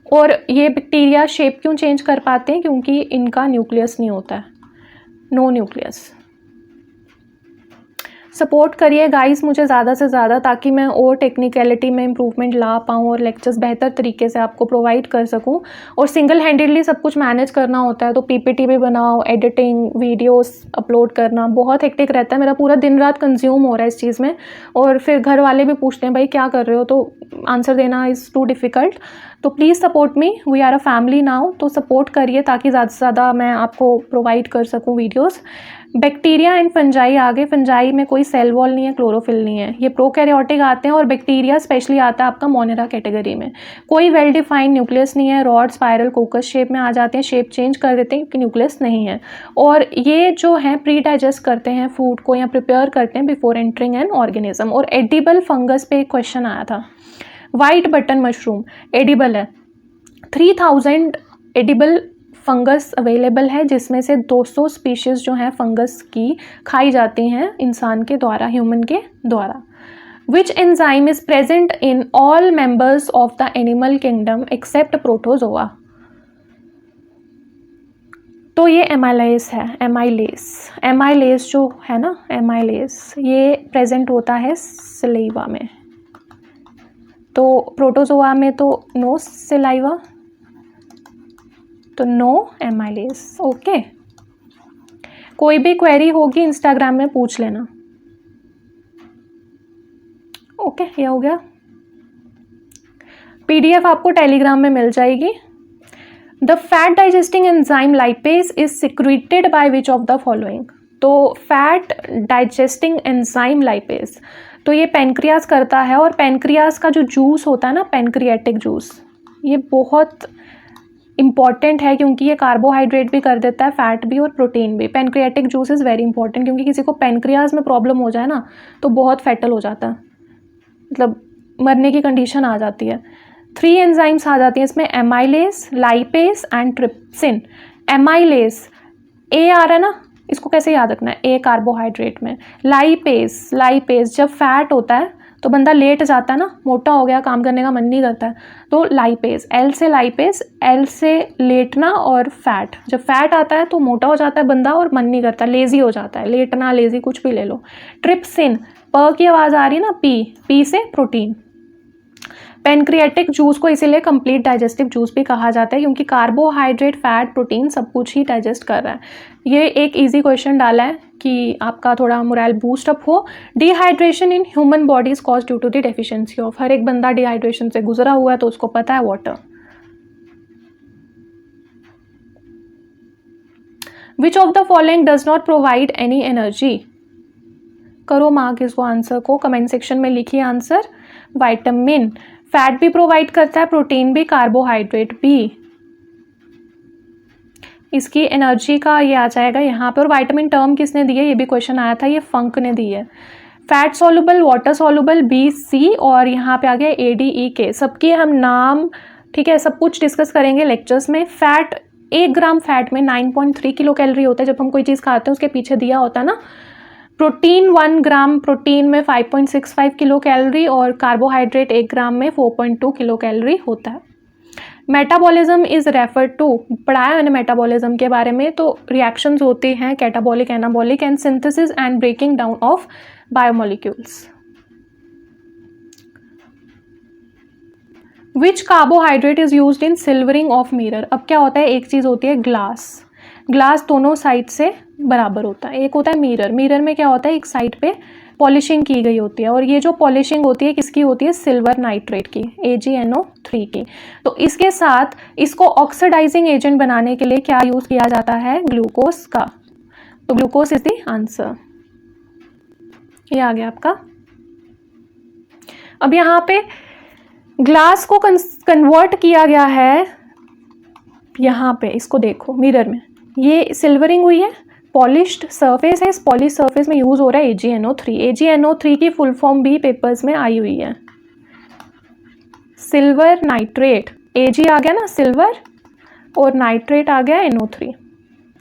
और ये बैक्टीरिया शेप क्यों चेंज कर पाते हैं, क्योंकि इनका न्यूक्लियस नहीं होता है, नो न्यूक्लियस। सपोर्ट करिए गाइस मुझे ज़्यादा से ज़्यादा, ताकि मैं और टेक्निकलिटी में इम्प्रूवमेंट ला पाऊँ और लेक्चर्स बेहतर तरीके से आपको प्रोवाइड कर सकूँ। और सिंगल हैंडेडली सब कुछ मैनेज करना होता है, तो PPT भी बनाओ, एडिटिंग, वीडियोस अपलोड करना बहुत हेक्टिक रहता है, मेरा पूरा दिन रात कंज्यूम हो रहा है इस चीज़ में। और फिर घर वाले भी पूछते हैं भाई क्या कर रहे हो, तो आंसर देना इज़ टू डिफ़िकल्ट। तो please support me, we are a family now, तो सपोर्ट करिए ताकि ज़्यादा से ज़्यादा मैं आपको प्रोवाइड कर सकूँ वीडियोज़। बैक्टीरिया एंड फंजाई आगे, फंजाई में कोई सेल वॉल नहीं है, क्लोरोफिल नहीं है, ये प्रोकैरियोटिक आते हैं, और बैक्टीरिया स्पेशली आता है आपका मोनेरा कैटेगरी में। कोई वेल डिफाइंड न्यूक्लियस नहीं है, रॉड स्पाइरल कोकस शेप में आ जाते हैं, शेप चेंज कर देते हैं क्योंकि न्यूक्लियस नहीं है। और ये जो है प्री डाइजेस्ट करते हैं फूड को या प्रिपेयर करते हैं बिफोर एंटरिंग एन ऑर्गेनिज्म। और एडिबल फंगस पे एक क्वेश्चन आया था, वाइट बटन मशरूम एडिबल है, 3000 एडिबल फंगस अवेलेबल है, जिसमें से 200 स्पीशीज़ जो हैं फंगस की खाई जाती हैं इंसान के द्वारा, ह्यूमन के द्वारा। Which enzyme is present in all members of the animal kingdom except protozoa. तो ये एमाइलेस है, एमाइलेस जो है ना, एमाइलेस ये प्रेजेंट होता है सलाइवा में, तो प्रोटोजोआ में तो नो सलाइवा, तो नो एमाइलेस। ओके, कोई भी क्वेरी होगी इंस्टाग्राम में पूछ लेना। ओके, ये हो गया। पीडीएफ आपको टेलीग्राम में मिल जाएगी। The fat digesting enzyme lipase is secreted by which of the following. तो फैट डाइजेस्टिंग एंजाइम लाइपेज, तो ये पेनक्रियास करता है, और पेनक्रियास का जो जूस होता है ना, पेनक्रियाटिक जूस, ये बहुत इंपॉर्टेंट है क्योंकि ये कार्बोहाइड्रेट भी कर देता है, फैट भी और प्रोटीन भी। Pancreatic juice is very important, क्योंकि किसी को पेनक्रियाज में प्रॉब्लम हो जाए ना तो बहुत फैटल हो जाता है, मतलब मरने की कंडीशन आ जाती है। 3 एंजाइम्स आ जाती हैं इसमें, amylase, lipase and trypsin. Amylase A आ रहा है ना, इसको कैसे याद रखना है, ए कार्बोहाइड्रेट में। लाइपेज जब फैट होता है तो बंदा लेट जाता है ना, मोटा हो गया, काम करने का मन नहीं करता है, तो लाइपेज, एल से लेटना, और फैट, जब फैट आता है तो मोटा हो जाता है बंदा और मन नहीं करता, लेजी हो जाता है, लेटना लेजी कुछ भी ले लो। ट्रिप्सिन, प की आवाज़ आ रही है ना, पी से प्रोटीन। पेनक्रियाटिक जूस को इसीलिए कंप्लीट डाइजेस्टिव जूस भी कहा जाता है, क्योंकि कार्बोहाइड्रेट, फैट, प्रोटीन सब कुछ ही डाइजेस्ट कर रहा है। ये एक इजी क्वेश्चन डाला है कि आपका थोड़ा मोरल बूस्ट अप हो। Dehydration in human body is cause due to the deficiency of, हर एक बंदा डिहाइड्रेशन से गुजरा हुआ है तो उसको पता है water. Which of the following does not provide any energy. करो मार्क इसको, आंसर को कमेंट सेक्शन में लिखिए आंसर। विटामिन, फैट भी प्रोवाइड करता है, प्रोटीन भी, कार्बोहाइड्रेट भी। इसकी एनर्जी का ये आ जाएगा यहाँ पे। और विटामिन टर्म किसने दी है, ये भी क्वेश्चन आया था, ये फंक ने दी है। Fat soluble, water soluble, B, C, और यहाँ पे आ गया ए, डी, ई, के। सबके हम नाम, ठीक है, सब कुछ डिस्कस करेंगे लेक्चर्स में। फैट, 1 ग्राम फैट में 9.3 किलो कैलोरी होता है, जब हम कोई चीज़ खाते हैं उसके पीछे दिया होता है ना। प्रोटीन, 1 ग्राम प्रोटीन में 5.65 किलो कैलोरी, और कार्बोहाइड्रेट 1 ग्राम में 4.2 किलो कैलोरी होता है। मेटाबॉलिज्म इज रेफर टू, पढ़ाया मैंने मेटाबॉलिज्म के बारे में, तो रिएक्शंस होती हैं catabolic, anabolic, and synthesis and breaking down of biomolecules. Which carbohydrate is used in silvering of mirror. अब क्या होता है, एक चीज़ होती है ग्लास दोनों साइड से बराबर होता है, एक होता है मिरर में क्या होता है, एक साइड पे पॉलिशिंग की गई होती है, और ये जो पॉलिशिंग होती है किसकी होती है, सिल्वर नाइट्रेट की, AgNO3 की। तो इसके साथ इसको ऑक्सीडाइजिंग एजेंट बनाने के लिए क्या यूज़ किया जाता है, ग्लूकोज का। तो ग्लूकोज इज द आंसर। ये आ गया आपका। अब यहाँ पे ग्लास को कन्वर्ट किया गया है, यहाँ पे इसको देखो मिरर में, ये सिल्वरिंग हुई है, पॉलिश्ड सरफेस है, इस पॉलिश सरफेस में यूज हो रहा है AgNO3। AgNO3 की फुल फॉर्म भी पेपर्स में आई हुई है, सिल्वर नाइट्रेट। Ag आ गया ना सिल्वर, और नाइट्रेट आ गया NO3।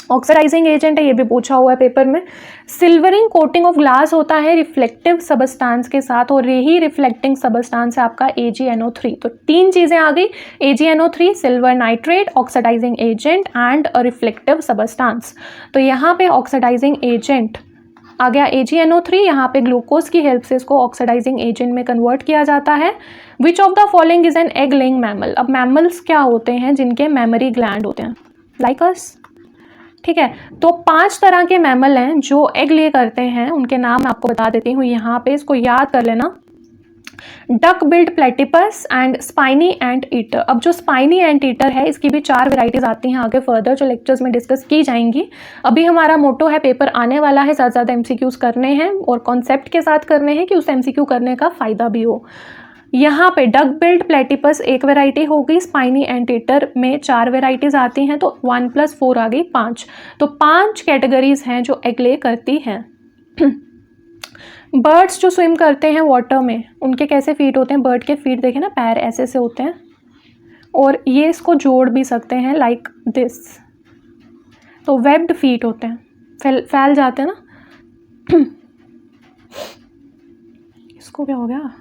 ऑक्सीडाइजिंग एजेंट है, ये भी पूछा हुआ है पेपर में। सिल्वरिंग कोटिंग ऑफ ग्लास होता है रिफ्लेक्टिव सबस्टांस के साथ, और यही रिफ्लेक्टिंग सबस्टांस है आपका AgNO3। तो 3 चीज़ें आ गई, AgNO3, silver nitrate, oxidising agent and reflective substance. तो यहाँ पे ऑक्सीडाइजिंग एजेंट आ गया AgNO3, यहाँ पे ग्लूकोज की हेल्प से इसको ऑक्सीडाइजिंग एजेंट में कन्वर्ट किया जाता है। विच of the following is an egg laying mammal. अब मैमल्स क्या होते हैं, जिनके मेमरी ग्लैंड होते हैं, लाइक अस, ठीक है। तो 5 तरह के मैमल हैं जो एग ले करते हैं, उनके नाम आपको बता देती हूँ यहाँ पे, इसको याद कर लेना। Duck billed platypus and spiny ant eater. अब जो स्पाइनी एंट ईटर है इसकी भी 4 वेराइटीज आती हैं आगे फर्दर जो लेक्चर्स में डिस्कस की जाएंगी। अभी हमारा मोटो है पेपर आने वाला है, ज़्यादा ज़्यादा एमसीक्यूज करने हैं और कॉन्सेप्ट के साथ करने हैं कि उस एमसीक्यू करने का फ़ायदा भी हो। यहाँ पे डक बिल्ड प्लेटिपस एक वेराइटी हो गई, स्पाइनी एंट ईटर में 4 वेराइटीज आती हैं, तो 1 + 4 आ गई 5। तो 5 कैटेगरीज हैं जो एग ले करती हैं। बर्ड्स जो स्विम करते हैं वाटर में उनके कैसे फीट होते हैं, बर्ड के फीट देखें ना, पैर ऐसे से होते हैं और ये इसको जोड़ भी सकते हैं लाइक दिस, तो वेब्ड फीट होते हैं, फैल जाते हैं ना। इसको क्या हो गया?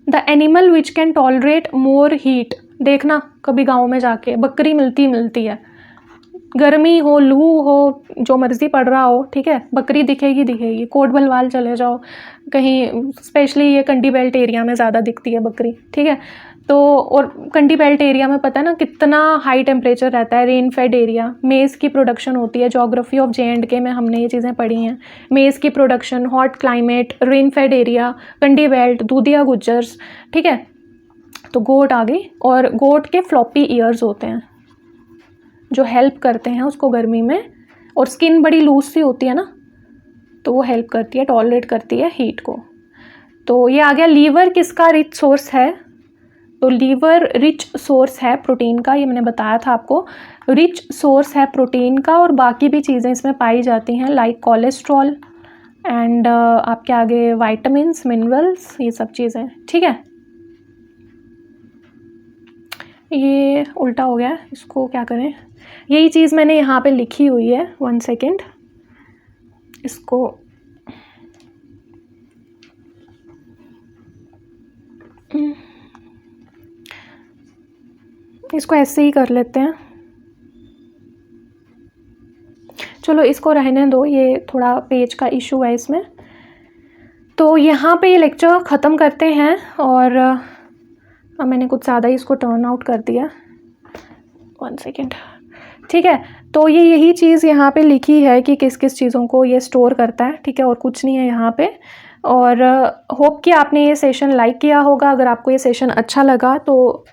The animal which can tolerate more heat, देखना कभी गाँव में जाके बकरी मिलती है, गर्मी हो लू हो जो मर्ज़ी पड़ रहा हो, ठीक है, बकरी दिखेगी। कोट भलवाल चले जाओ कहीं, स्पेशली ये कंडी बेल्ट एरिया में ज़्यादा दिखती है बकरी, ठीक है। तो और कंडी बेल्ट एरिया में पता है ना कितना हाई टेम्परेचर रहता है, रेन फेड एरिया, मेज़ की प्रोडक्शन होती है, जोग्राफी ऑफ JNK में हमने ये चीज़ें पढ़ी हैं, मेज़ की production, hot climate, rain fed area, Kandi belt, दूधिया गुज्जर्स, ठीक है। तो गोट आ गई, और गोट के फ्लॉपी ईयर्स होते हैं जो हेल्प करते हैं उसको गर्मी में, और स्किन बड़ी लूज सी होती है ना, तो वो हेल्प करती है, टॉलरेट करती है हीट को। तो ये आ गया लीवर किसका रिच सोर्स है, तो लीवर रिच सोर्स है प्रोटीन का, ये मैंने बताया था आपको, रिच सोर्स है प्रोटीन का, और बाकी भी चीज़ें इसमें पाई जाती हैं लाइक कोलेस्ट्रॉल एंड आपके आगे वाइटामिन्स, मिनरल्स, ये सब चीज़ें, ठीक है। ये उल्टा हो गया, इसको क्या करें, यही चीज़ मैंने यहाँ पे लिखी हुई है, 1 सेकेंड, इसको ऐसे ही कर लेते हैं, चलो इसको रहने दो, ये थोड़ा पेज का इशू है इसमें। तो यहाँ पे ये लेक्चर ख़त्म करते हैं, और अब मैंने कुछ ज़्यादा ही इसको टर्न आउट कर दिया, 1 सेकेंड, ठीक है। तो ये यही चीज़ यहाँ पे लिखी है कि किस किस चीज़ों को ये स्टोर करता है, ठीक है, और कुछ नहीं है यहाँ पे। और होप कि आपने ये सेशन लाइक किया होगा। अगर आपको ये सेशन अच्छा लगा तो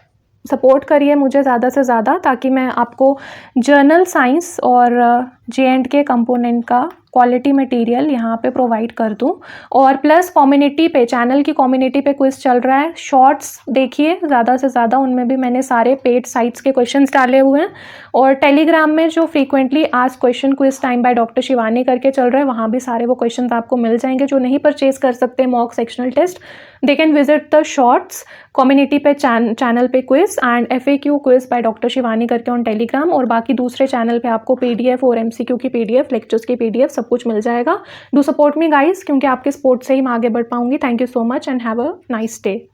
सपोर्ट करिए मुझे ज़्यादा से ज़्यादा, ताकि मैं आपको जर्नल साइंस और JNK कंपोनेंट का क्वालिटी मटेरियल यहाँ पे प्रोवाइड कर दूँ। और प्लस कम्युनिटी पे, चैनल की कम्युनिटी पे क्विज़ चल रहा है, शॉर्ट्स देखिए ज़्यादा से ज़्यादा, उनमें भी मैंने सारे पेड साइट्स के क्वेश्चंस डाले हुए हैं। और टेलीग्राम में जो frequently asked question quiz time bye doctor Shivani करके चल रहा है, वहाँ भी सारे वो क्वेश्चंस आपको मिल जाएंगे। जो नहीं परचेज कर सकते mock sectional test, they can visit the shorts community पे, चैनल पे quiz and FAQ quiz by doctor Shivani करके ऑन टेलीग्राम, और बाकी दूसरे चैनल पे आपको PDF और MCQ की PDF, लेक्चर्स की PDF सब कुछ मिल जाएगा। डू सपोर्ट मी गाइस, क्योंकि आपके सपोर्ट से ही मैं आगे बढ़ पाऊंगी। Thank you so much and have a nice day.